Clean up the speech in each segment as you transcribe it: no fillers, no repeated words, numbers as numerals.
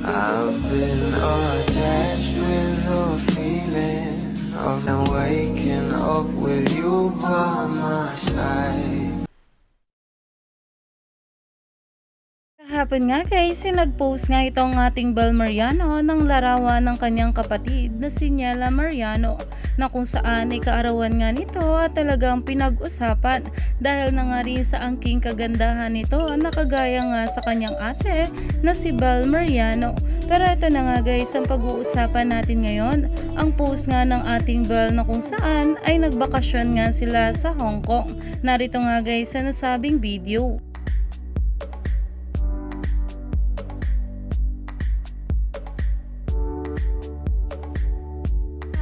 I've been attached with the feeling of now waking up with you by my side. Kahapon nga guys, nag-post nga itong ating Bal Mariano ng larawan ng kanyang kapatid na si Niela Mariano na kung saan ay kaarawan nga nito at talagang pinag-usapan dahil na nga rin sa angking kagandahan nito na kagaya nga sa kanyang ate na si Bal Mariano. Pero ito na nga guys ang pag-uusapan natin ngayon, ang post nga ng ating Bal na kung saan ay nagbakasyon nga sila sa Hong Kong. Narito nga guys sa nasabing video.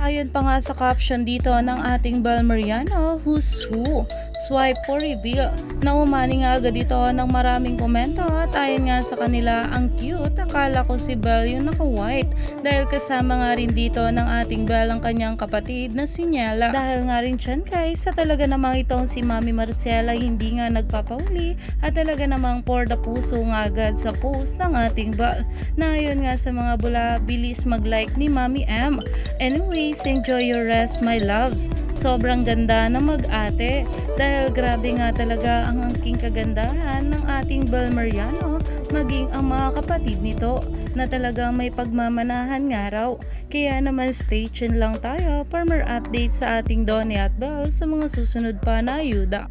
Ayon pa nga sa caption dito ng ating Bal Mariano, who's who? Swipe for reveal. Naumani nga agad dito ng maraming komento at ayon nga sa kanila, ang cute. Akala ko si Bal yung naka-white dahil kasama nga rin dito ng ating Bal ang kanyang kapatid na si Niela. Dahil nga rin dyan guys, sa talaga namang itong si Mami Marcela hindi nga nagpapauli at talaga namang for the puso nga agad sa post ng ating Bal. Na ayon nga sa mga bula, bilis mag-like ni Mami M. Anyways, enjoy your rest my loves. Sobrang ganda na mag-ate dahil grabe nga talaga ang angking kagandahan ng ating Bal Mariano maging ang mga kapatid nito na talagang may pagmamanahan nga raw. Kaya naman stay tuned lang tayo for more updates sa ating Donnie at Bal sa mga susunod pa na ayuda.